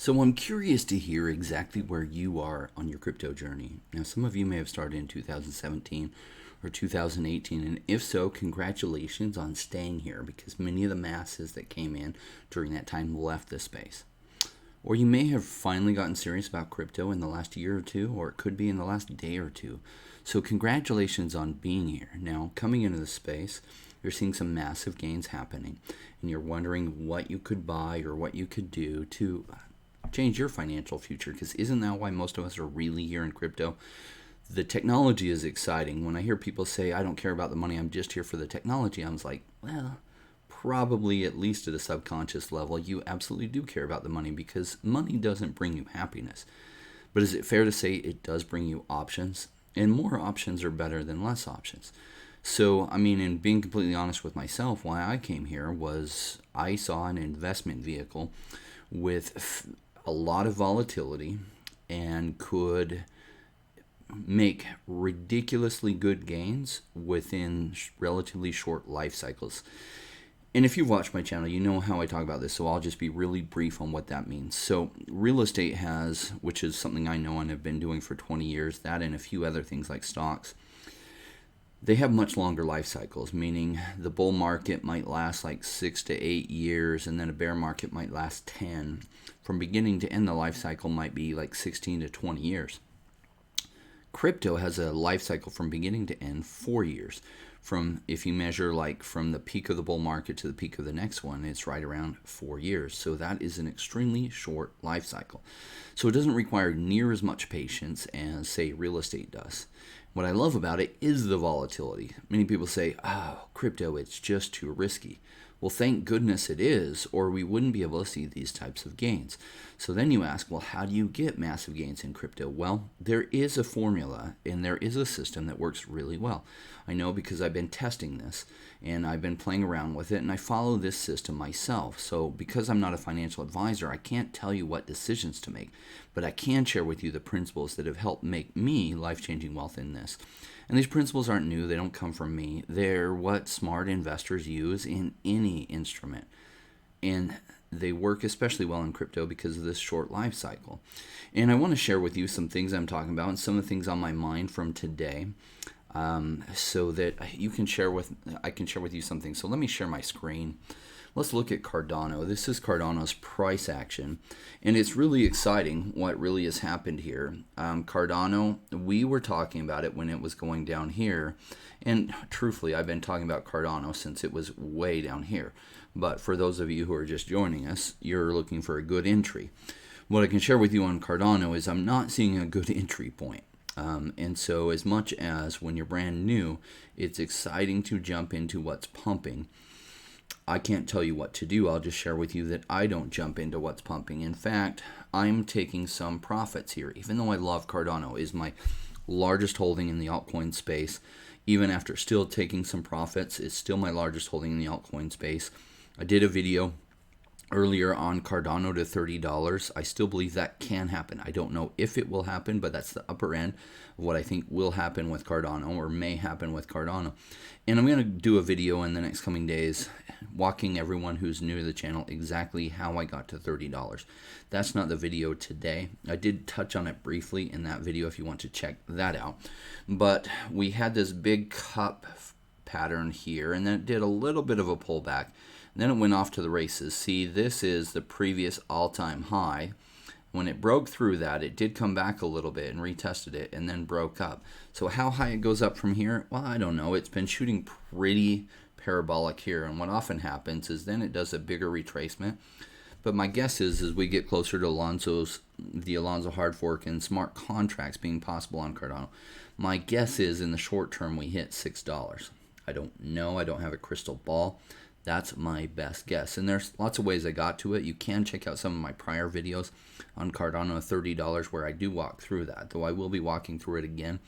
So I'm curious to hear exactly where you are on your crypto journey. Now, some of you may have started in 2017 or 2018, and if so, congratulations on staying here because many of the masses that came in during that time left this space. Or you may have finally gotten serious about crypto in the last year or two, or it could be in the last day or two. So congratulations on being here. Now, coming into the space, you're seeing some massive gains happening, and you're wondering what you could buy or what you could do to change your financial future, because isn't that why most of us are really here in crypto? The technology is exciting. When I hear people say, I don't care about the money, I'm just here for the technology, I was like, well, probably at least at a subconscious level, you absolutely do care about the money because money doesn't bring you happiness. But is it fair to say it does bring you options? And more options are better than less options. So, and being completely honest with myself, why I came here was I saw an investment vehicle with a lot of volatility and could make ridiculously good gains within relatively short life cycles. And if you've watched my channel, you know how I talk about this, so I'll just be really brief on what that means. So real estate has, which is something I know and have been doing for 20 years, that and a few other things like stocks, they have much longer life cycles, meaning the bull market might last like 6 to 8 years, and then a bear market might last 10. From beginning to end, the life cycle might be like 16 to 20 years. Crypto has a life cycle from beginning to end 4 years. From, if you measure like from the peak of the bull market to the peak of the next one, it's right around 4 years. So that is an extremely short life cycle. So it doesn't require near as much patience as, say, real estate does. What I love about it is the volatility. Many people say, oh, crypto, it's just too risky. Well, thank goodness it is, or we wouldn't be able to see these types of gains. So then you ask, well, how do you get massive gains in crypto? Well, there is a formula and there is a system that works really well. I know because I've been testing this and I've been playing around with it, and I follow this system myself. So because I'm not a financial advisor, I can't tell you what decisions to make, but I can share with you the principles that have helped make me life-changing wealth in this. And these principles aren't new. They don't come from me. They're what smart investors use in any instrument. And they work especially well in crypto because of this short life cycle. And I want to share with you some things I'm talking about and some of the things on my mind from today, so that I can share with you something. So let me share my screen. Let's look at Cardano. This is Cardano's price action, and it's really exciting what really has happened here. Cardano, we were talking about it when it was going down here, and truthfully, I've been talking about Cardano since it was way down here. But for those of you who are just joining us, you're looking for a good entry. What I can share with you on Cardano is I'm not seeing a good entry point. And so as much as when you're brand new, it's exciting to jump into what's pumping, I can't tell you what to do. I'll just share with you that I don't jump into what's pumping. In fact, I'm taking some profits here. Even though I love Cardano, is my largest holding in the altcoin space. Even after still taking some profits, it's still my largest holding in the altcoin space. I did a video earlier on Cardano to $30. I still believe that can happen. I don't know if it will happen, but that's the upper end of what I think will happen with Cardano, or may happen with Cardano. And I'm going to do a video in the next coming days walking everyone who's new to the channel exactly how I got to $30. That's not the video today. I did touch on it briefly in that video if you want to check that out. But we had this big cup pattern here, and then it did a little bit of a pullback. Then it went off to the races. See, this is the previous all-time high. When it broke through that, it did come back a little bit and retested it and then broke up. So how high it goes up from here? Well, I don't know. It's been shooting pretty parabolic here. And what often happens is then it does a bigger retracement. But my guess is as we get closer to the Alonzo hard fork and smart contracts being possible on Cardano, my guess is in the short term we hit $6. I don't know. I don't have a crystal ball. That's my best guess. And there's lots of ways I got to it. You can check out some of my prior videos on Cardano at $30 where I do walk through that, though I will be walking through it again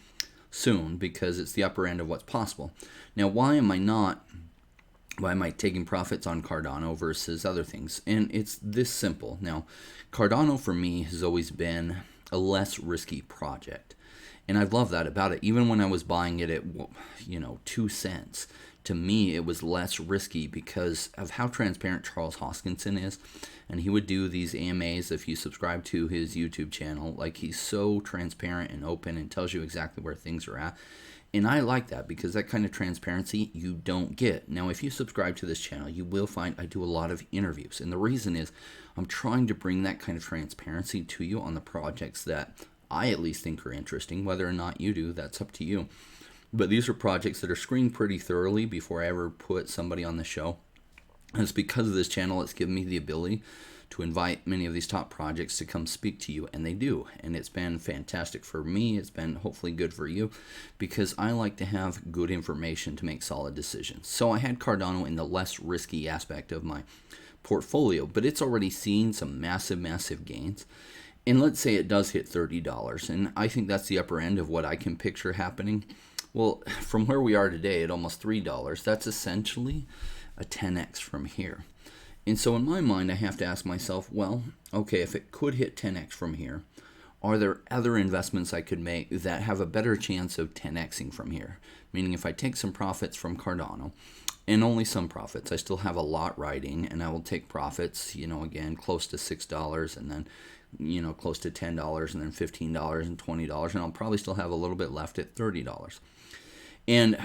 soon because it's the upper end of what's possible. Now, why am I taking profits on Cardano versus other things? And it's this simple. Now, Cardano for me has always been a less risky project. And I love that about it. Even when I was buying it at, 2 cents, to me it was less risky because of how transparent Charles Hoskinson is. And he would do these AMAs if you subscribe to his YouTube channel. Like, he's so transparent and open and tells you exactly where things are at. And I like that because that kind of transparency you don't get. Now, if you subscribe to this channel, you will find I do a lot of interviews. And the reason is I'm trying to bring that kind of transparency to you on the projects that I at least think are interesting. Whether or not you do, that's up to you. But these are projects that are screened pretty thoroughly before I ever put somebody on the show. And it's because of this channel it's given me the ability to invite many of these top projects to come speak to you, and they do. And it's been fantastic for me. It's been hopefully good for you because I like to have good information to make solid decisions. So I had Cardano in the less risky aspect of my portfolio, but it's already seen some massive gains. And let's say it does hit $30, and I think that's the upper end of what I can picture happening. Well, from where we are today at almost $3, that's essentially a 10x from here. And so in my mind, I have to ask myself, well, okay, if it could hit 10x from here, are there other investments I could make that have a better chance of 10xing from here? Meaning if I take some profits from Cardano, and only some profits, I still have a lot riding, and I will take profits, again, close to $6, and then, close to $10, and then $15 and $20, and I'll probably still have a little bit left at $30. And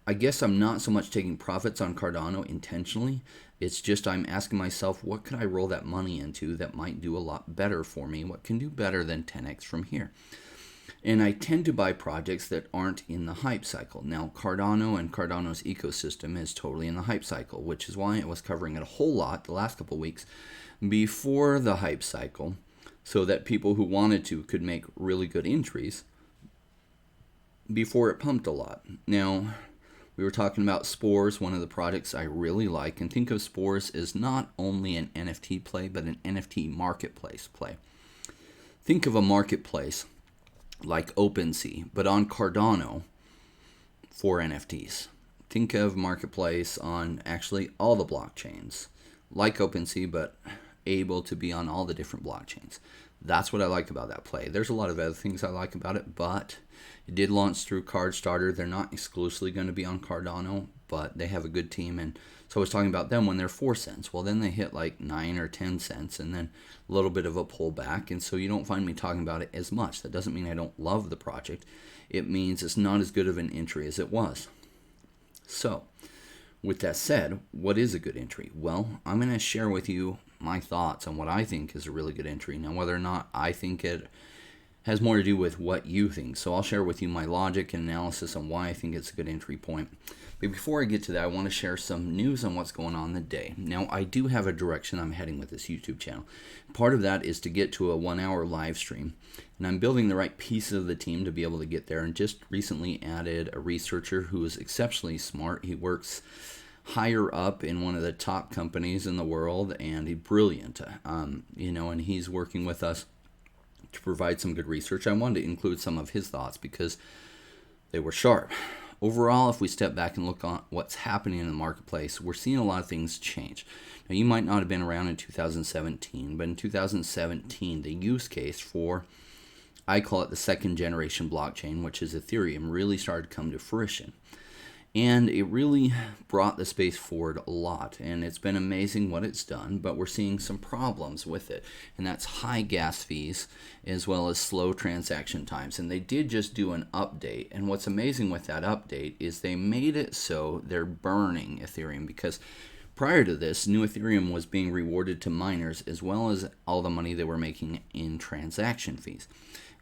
I guess I'm not so much taking profits on Cardano intentionally. It's just I'm asking myself, what could I roll that money into that might do a lot better for me? What can do better than 10x from here? And I tend to buy projects that aren't in the hype cycle. Now, Cardano and Cardano's ecosystem is totally in the hype cycle, which is why I was covering it a whole lot the last couple of weeks before the hype cycle, so that people who wanted to could make really good entries before it pumped a lot. Now, we were talking about Spores, one of the projects I really like, and think of Spores as not only an NFT play, but an NFT marketplace play. Think of a marketplace like OpenSea, but on Cardano for NFTs. Think of marketplace on actually all the blockchains, like OpenSea, but able to be on all the different blockchains. That's what I like about that play. There's a lot of other things I like about it, but it did launch through CardStarter. They're not exclusively going to be on Cardano, but they have a good team. And so I was talking about them when they're 4 cents. Well, then they hit like 9 or 10 cents, and then a little bit of a pullback. And so you don't find me talking about it as much. That doesn't mean I don't love the project. It means it's not as good of an entry as it was. So with that said, what is a good entry? Well, I'm going to share with you my thoughts on what I think is a really good entry. Now, whether or not I think it has more to do with what you think. So I'll share with you my logic and analysis on why I think it's a good entry point. But before I get to that, I want to share some news on what's going on in the day. Now, I do have a direction I'm heading with this YouTube channel. Part of that is to get to a 1-hour live stream. And I'm building the right pieces of the team to be able to get there. And just recently added a researcher who is exceptionally smart. He works higher up in one of the top companies in the world, and he's brilliant, and he's working with us to provide some good research. I wanted to include some of his thoughts because they were sharp. Overall, if we step back and look at what's happening in the marketplace, we're seeing a lot of things change. Now, you might not have been around in 2017, but in 2017, the use case for, I call it the second generation blockchain, which is Ethereum, really started to come to fruition. And it really brought the space forward a lot, and it's been amazing what it's done, but we're seeing some problems with it, and that's high gas fees as well as slow transaction times. And they did just do an update, and what's amazing with that update is they made it so they're burning Ethereum, because prior to this, new Ethereum was being rewarded to miners as well as all the money they were making in transaction fees.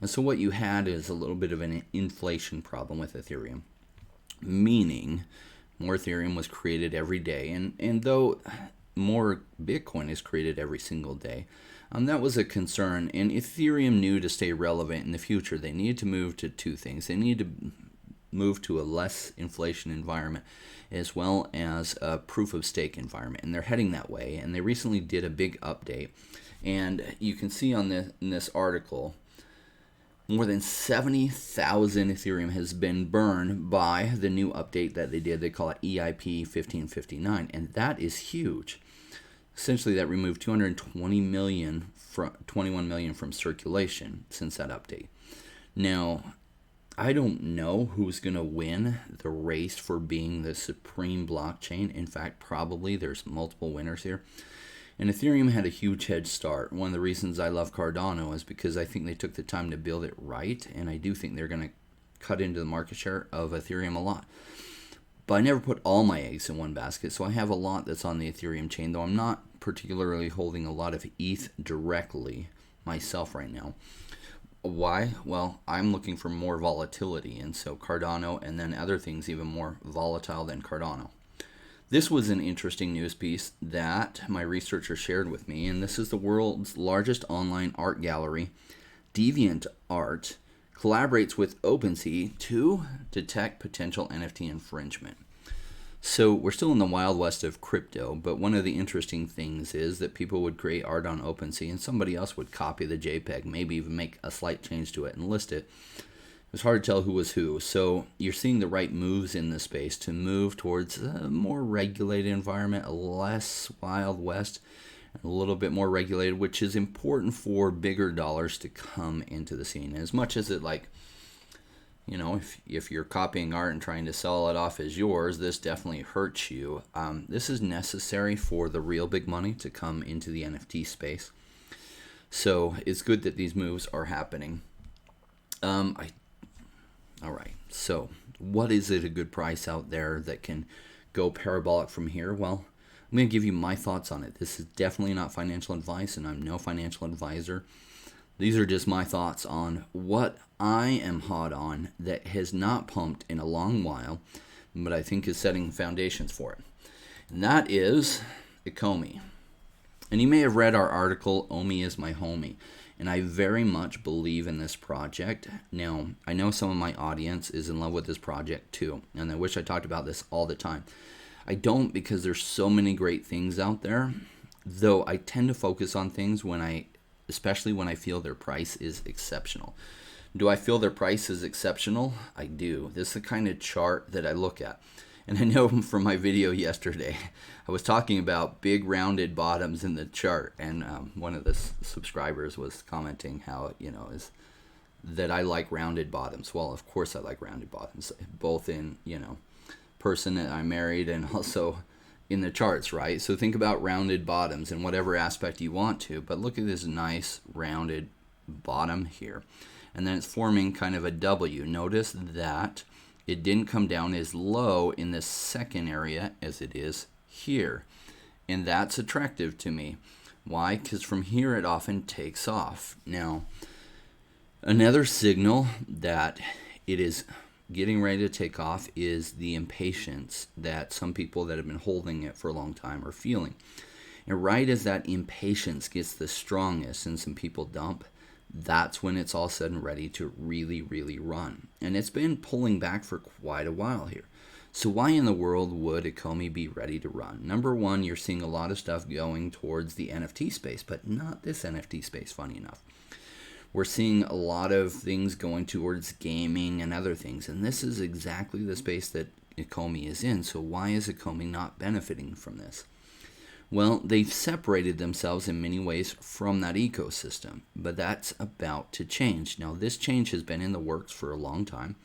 And so what you had is a little bit of an inflation problem with Ethereum, meaning more Ethereum was created every day, and though more Bitcoin is created every single day, that was a concern, and Ethereum knew to stay relevant in the future, they needed to move to two things. They needed to move to a less inflation environment as well as a proof of stake environment, and they're heading that way. And they recently did a big update, and you can see on this, in this article, more than 70,000 Ethereum has been burned by the new update that they did. They call it EIP 1559, and that is huge. Essentially, that removed 21 million from circulation since that update. Now, I don't know who's going to win the race for being the supreme blockchain. In fact, probably there's multiple winners here. And Ethereum had a huge head start. One of the reasons I love Cardano is because I think they took the time to build it right, and I do think they're going to cut into the market share of Ethereum a lot. But I never put all my eggs in one basket, so I have a lot that's on the Ethereum chain, though I'm not particularly holding a lot of ETH directly myself right now. Why? Well, I'm looking for more volatility, and so Cardano and then other things even more volatile than Cardano. This was an interesting news piece that my researcher shared with me, and this is the world's largest online art gallery, DeviantArt, collaborates with OpenSea to detect potential NFT infringement. So we're still in the wild west of crypto, but one of the interesting things is that people would create art on OpenSea and somebody else would copy the JPEG, maybe even make a slight change to it and list it. It was hard to tell who was who. So you're seeing the right moves in this space to move towards a more regulated environment, a less wild west, a little bit more regulated, which is important for bigger dollars to come into the scene. As much as it, like, you know, if you're copying art and trying to sell it off as yours, this definitely hurts you. This is necessary for the real big money to come into the NFT space. So it's good that these moves are happening. All right, so what is it a good price out there that can go parabolic from here? Well, I'm going to give you my thoughts on it. This is definitely not financial advice, and I'm no financial advisor. These are just my thoughts on what I am hot on that has not pumped in a long while, but I think is setting foundations for it. And that is Ecomi. And you may have read our article, Omi is my homie. And I very much believe in this project. Now, I know some of my audience is in love with this project too, and I wish I talked about this all the time. I don't, because there's so many great things out there, though I tend to focus on things especially when I feel their price is exceptional. Do I feel their price is exceptional? I do. This is the kind of chart that I look at. And I know from my video yesterday, I was talking about big rounded bottoms in the chart, and one of the subscribers was commenting how, is that I like rounded bottoms. Well, of course I like rounded bottoms, both in, person that I married and also in the charts, right? So think about rounded bottoms in whatever aspect you want to, but look at this nice rounded bottom here. And then it's forming kind of a W. Notice that it didn't come down as low in this second area as it is here. And that's attractive to me. Why? Because from here it often takes off. Now, another signal that it is getting ready to take off is the impatience that some people that have been holding it for a long time are feeling. And right as that impatience gets the strongest and some people dump, that's when it's all said and ready to really, really run. And it's been pulling back for quite a while here. So why in the world would Ecomi be ready to run? Number one, you're seeing a lot of stuff going towards the NFT space, but not this NFT space, funny enough. We're seeing a lot of things going towards gaming and other things, and this is exactly the space that Ecomi is in. So why is Ecomi not benefiting from this? Well, they've separated themselves in many ways from that ecosystem, but that's about to change. Now, this change has been in the works for a long time,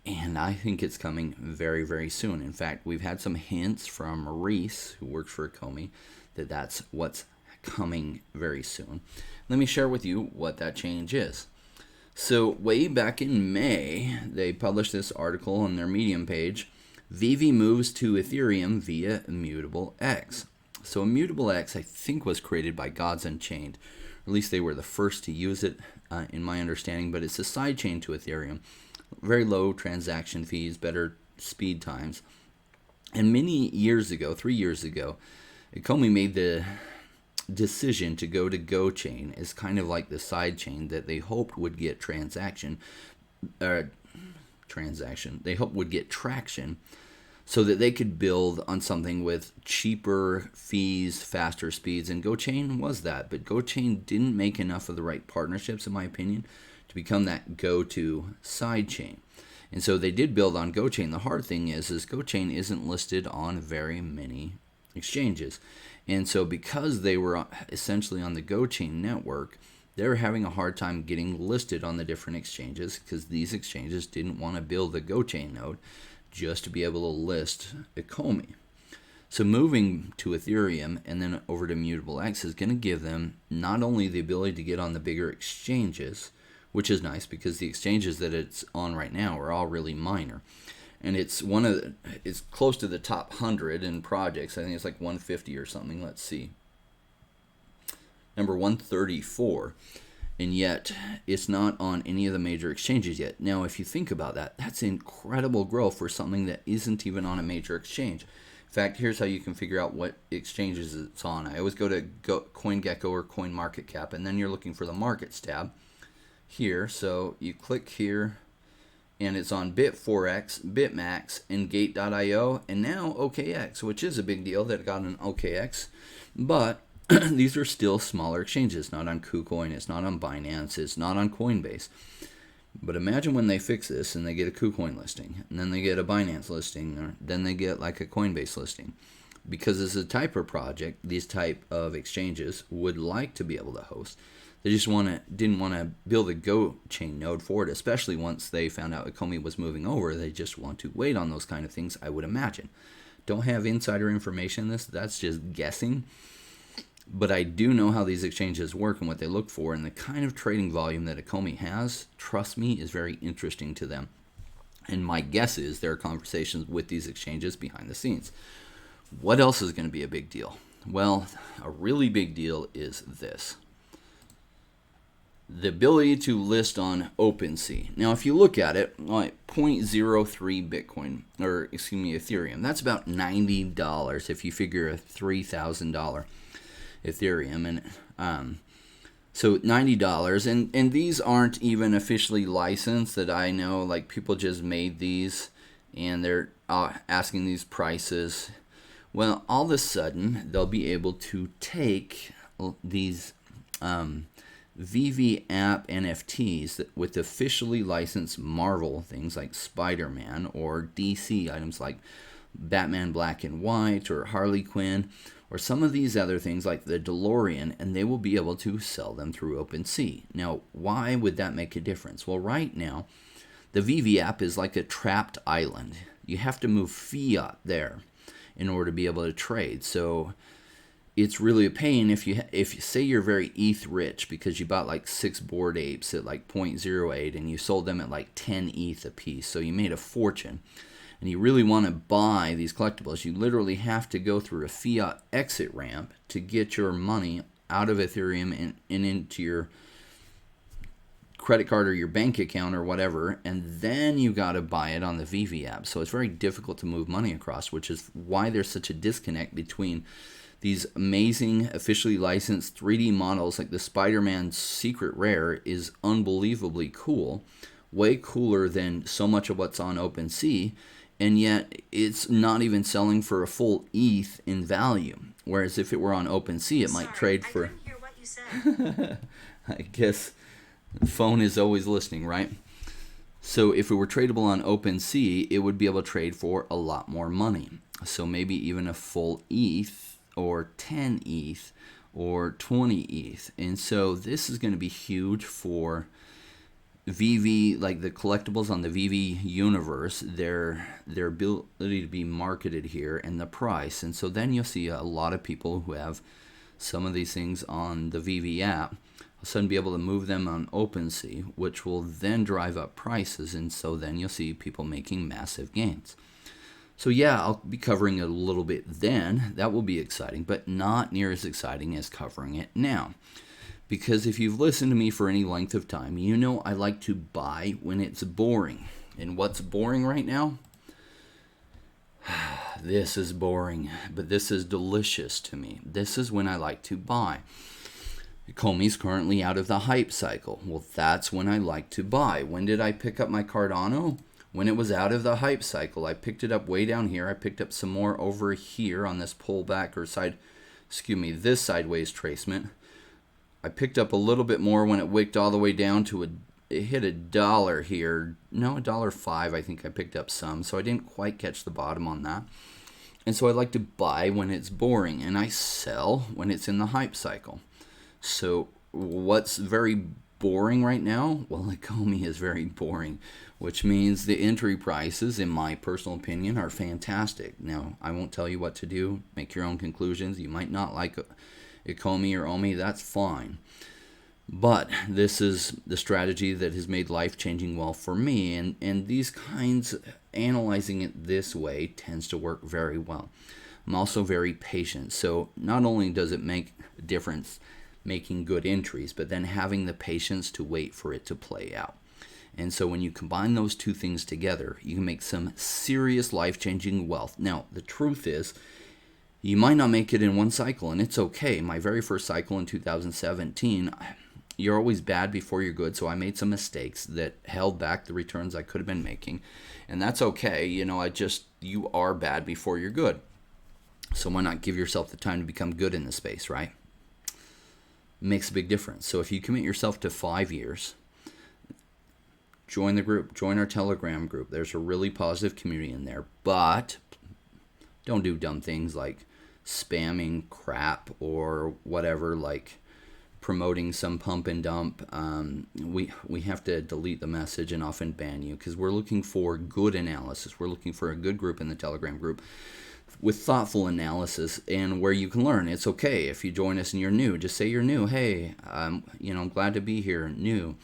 and I think it's coming very, very soon. In fact, we've had some hints from Maurice, who works for Ecomi, that that's what's coming very soon. Let me share with you what that change is. So way back in May, they published this article on their Medium page, VeVe moves to Ethereum via Immutable-X. So Immutable-X, I think, was created by Gods Unchained. Or at least they were the first to use it, in my understanding. But it's a sidechain to Ethereum. Very low transaction fees, better speed times. And many years ago, 3 years ago, Ecomi made the decision to go to GoChain as kind of like the side chain that they hoped would get traction. They hoped would get traction, so that they could build on something with cheaper fees, faster speeds, and GoChain was that. But GoChain didn't make enough of the right partnerships, in my opinion, to become that go-to sidechain. And so they did build on GoChain. The hard thing is GoChain isn't listed on very many exchanges. And so because they were essentially on the GoChain network, they're having a hard time getting listed on the different exchanges because these exchanges didn't want to build a GoChain node just to be able to list Ecomi. So moving to Ethereum and then over to Immutable-X is going to give them not only the ability to get on the bigger exchanges, which is nice because the exchanges that it's on right now are all really minor. And it's it's close to the top 100 in projects. I think it's like 150 or something. Let's see. Number 134. And yet it's not on any of the major exchanges yet. Now, if you think about that, that's incredible growth for something that isn't even on a major exchange. In fact, here's how you can figure out what exchanges it's on. I always go to CoinGecko or CoinMarketCap, and then you're looking for the Markets tab here. So you click here, and it's on Bit4X, BitMax, and Gate.io, and now OKX, which is a big deal that it got an OKX. But these are still smaller exchanges, not on KuCoin, it's not on Binance, it's not on Coinbase. But imagine when they fix this and they get a KuCoin listing, and then they get a Binance listing, or then they get like a Coinbase listing. Because this is a type of project, these type of exchanges would like to be able to host. They just didn't want to build a GoChain node for it, especially once they found out Ecomi was moving over. They just want to wait on those kind of things, I would imagine. Don't have insider information in this, that's just guessing. But I do know how these exchanges work and what they look for, and the kind of trading volume that Ecomi has, trust me, is very interesting to them. And my guess is there are conversations with these exchanges behind the scenes. What else is going to be a big deal? Well, a really big deal is this. The ability to list on OpenSea. Now, if you look at it, like 0.03 Bitcoin, or excuse me, Ethereum, that's about $90 if you figure a $3,000 Ethereum, and so $90, and these aren't even officially licensed that I know. Like, people just made these and they're asking these prices. Well, all of a sudden they'll be able to take these VeVe app NFTs with officially licensed Marvel things like Spider-Man, or DC items like Batman Black and White or Harley Quinn, or some of these other things like the DeLorean, and they will be able to sell them through OpenSea. Now, why would that make a difference? Well, right now, the VeVe app is like a trapped island. You have to move fiat there in order to be able to trade. So it's really a pain if you say you're very ETH rich because you bought like 6 Bored Apes at like 0.08 and you sold them at like 10 ETH a piece, so you made a fortune. And you really want to buy these collectibles, you literally have to go through a fiat exit ramp to get your money out of Ethereum and into your credit card or your bank account or whatever, and then you got to buy it on the VeVe app. So it's very difficult to move money across, which is why there's such a disconnect between these amazing officially licensed 3D models. Like the Spider-Man Secret Rare is unbelievably cool, way cooler than so much of what's on OpenSea, and yet it's not even selling for a full ETH in value. Whereas if it were on OpenSea, it might trade for... I couldn't hear what you said. I guess the phone is always listening, right? So if it were tradable on OpenSea, it would be able to trade for a lot more money. So maybe even a full ETH, or 10 ETH, or 20 ETH. And so this is going to be huge for VeVe, like the collectibles on the VeVe universe, their ability to be marketed here, and the price. And so then you'll see a lot of people who have some of these things on the VeVe app all of a sudden be able to move them on OpenSea, which will then drive up prices, and so then you'll see people making massive gains. So yeah, I'll be covering it a little bit then. That will be exciting, but not near as exciting as covering it now. Because if you've listened to me for any length of time, you know I like to buy when it's boring. And what's boring right now? This is boring, but this is delicious to me. This is when I like to buy. Ecomi's currently out of the hype cycle. Well, that's when I like to buy. When did I pick up my Cardano? When it was out of the hype cycle. I picked it up way down here. I picked up some more over here on this pullback or this sideways tracement. I picked up a little bit more when it wicked all the way down to it hit $1 here. No, $1.05 I think I picked up some. So I didn't quite catch the bottom on that. And so I like to buy when it's boring, and I sell when it's in the hype cycle. So what's very boring right now? Well, Ecomi is very boring, which means the entry prices, in my personal opinion, are fantastic. Now, I won't tell you what to do. Make your own conclusions. You might not like Ecomi or Omi. That's fine. But this is the strategy that has made life-changing wealth for me. And these kinds, analyzing it this way tends to work very well. I'm also very patient. So not only does it make a difference making good entries, but then having the patience to wait for it to play out. And so when you combine those two things together, you can make some serious life-changing wealth. Now, the truth is, you might not make it in one cycle, and it's okay. My very first cycle in 2017, you're always bad before you're good, so I made some mistakes that held back the returns I could have been making. And that's okay. You are bad before you're good. So why not give yourself the time to become good in the space, right? Makes a big difference. So if you commit yourself to 5 years, join the group, join our Telegram group. There's a really positive community in there, but don't do dumb things like spamming crap or whatever, like promoting some pump and dump. We have to delete the message and often ban you because we're looking for good analysis. We're looking for a good group in the Telegram group with thoughtful analysis and where you can learn. It's okay if you join us and you're new. Just say you're new. Hey, I'm glad to be here, new.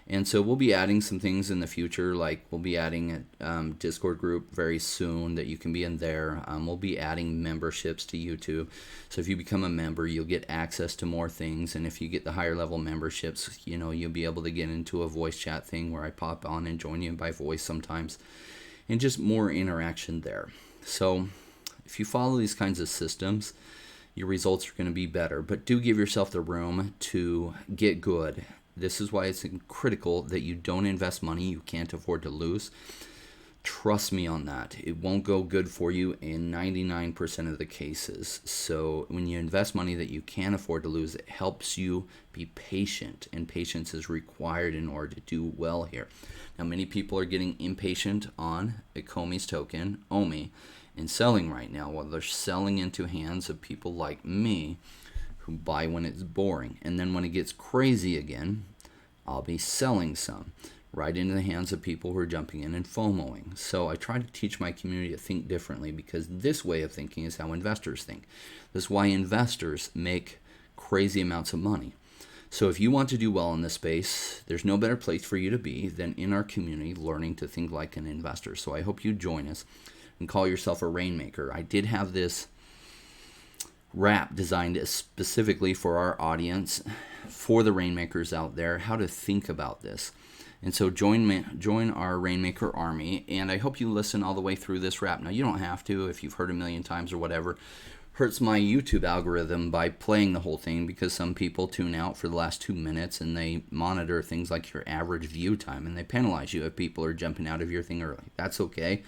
And so we'll be adding some things in the future, like we'll be adding a Discord group very soon that you can be in there. We'll be adding memberships to YouTube. So if you become a member, you'll get access to more things. And if you get the higher level memberships, you'll be able to get into a voice chat thing where I pop on and join you by voice sometimes. And just more interaction there. So if you follow these kinds of systems, your results are going to be better. But do give yourself the room to get good. This is why it's critical that you don't invest money you can't afford to lose. Trust me on that. It won't go good for you in 99% of the cases. So when you invest money that you can't afford to lose, it helps you be patient. And patience is required in order to do well here. Now, many people are getting impatient on Ecomi's token, Omi, and selling right now. Well, they're selling into hands of people like me who buy when it's boring. And then when it gets crazy again, I'll be selling some right into the hands of people who are jumping in and FOMOing. So I try to teach my community to think differently because this way of thinking is how investors think. This is why investors make crazy amounts of money. So if you want to do well in this space, there's no better place for you to be than in our community learning to think like an investor. So I hope you join us and call yourself a Rainmaker. I did have this wrap designed specifically for our audience, for the Rainmakers out there, how to think about this. And so join our Rainmaker army, and I hope you listen all the way through this wrap. Now, you don't have to if you've heard a million times or whatever. Hurts my YouTube algorithm by playing the whole thing because some people tune out for the last 2 minutes and they monitor things like your average view time, and they penalize you if people are jumping out of your thing early. That's okay.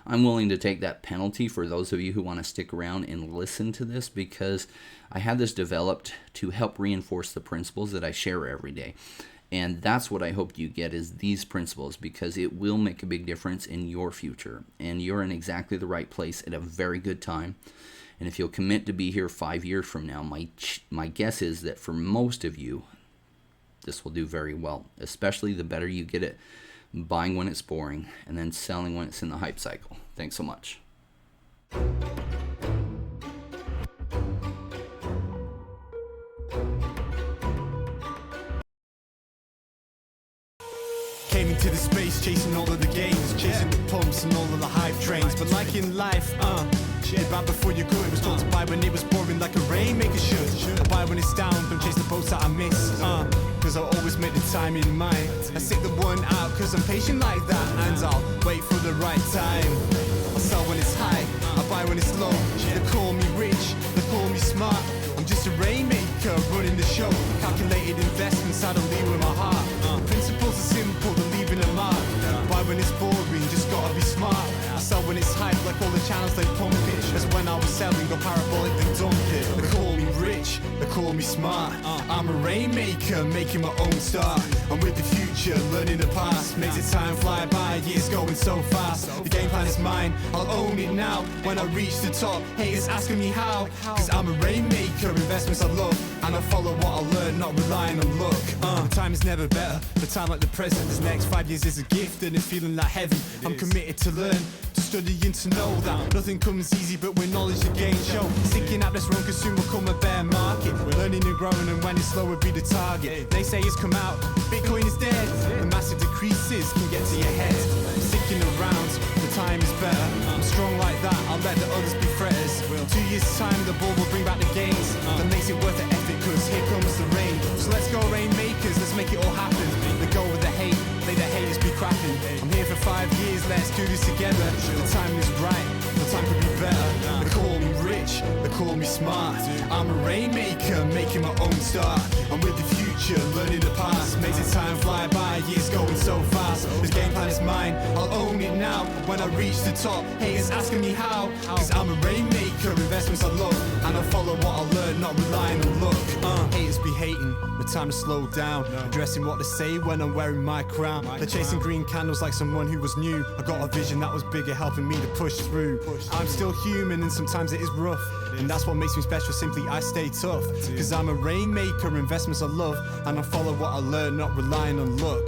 I'm willing to take that penalty for those of you who want to stick around and listen to this because I had this developed to help reinforce the principles that I share every day. And that's what I hope you get is these principles because it will make a big difference in your future. And you're in exactly the right place at a very good time. And if you'll commit to be here 5 years from now, my guess is that for most of you, this will do very well, especially the better you get it. Buying when it's boring, and then selling when it's in the hype cycle. Thanks so much. Came into the space chasing all of the gains, chasing the pumps and all of the hype trains. But like in life, you buy before you go. It was told to buy when it was boring like a Rainmaker should. I buy when it's down, don't chase the boats that I miss. Cause I always make the time in mind. I stick the one out cause I'm patient like that. And I'll wait for the right time. I sell when it's high, I buy when it's low. They call me rich, they call me smart. I'm just a Rainmaker running the show. Calculated investments, I don't lead with my heart. Principles are simple, they're leaving a mark. Buy when it's boring, just gotta be smart. I sell when it's hype, like all the channels they pump it. That's when I was selling, go parabolic, then dump it. They call me rich, they call me smart. I'm a Rainmaker, making my own start. I'm with the future, learning the past. Makes the time fly by, years going so fast. The game plan is mine, I'll own it now. When I reach the top, haters asking me how. Cause I'm a Rainmaker, investments I love. And I follow what I learn, not relying on luck. time is never better. The time like the present, this next 5 years is a gift and it's feeling like heaven. I'm committed to learn, to study and to know that nothing comes easy but with knowledge you gain. Show sticking out this run cause soon will come a bear market. Learning and growing and when it's slow will be the target. Naysayers come out, Bitcoin is dead. The massive decreases can get to your head. I'm sticking around, the time is better. I'm strong like that, I'll let the others be fretters. 2 years time the ball will bring back the gains. That makes it worth the effort cause here comes the rain. So let's go Rainmakers, let's make it all happen. Let go with the hate, let the haters be crapping. I'm here for 5 years, let's do this together. The time is right, the time could be better. They call me rich, they call me smart. I'm a Rainmaker, making my own start. I'm with the future, learning the past. Makes the time fly by, years going so fast. This game plan is mine, I'll own it now. When I reach the top, haters asking me how. Cause I'm a Rainmaker, investments I love. And I follow what I learn, not relying on luck. Haters be hating, the time to slow down. Addressing what they say when I'm wearing my crown. They're chasing green candles like someone who was new. I got a vision that was bigger, helping me to push through. I'm still human and sometimes it is rough. And that's what makes me special, simply I stay tough. Cause I'm a Rainmaker, investments I love. And I follow what I learn, not relying on luck.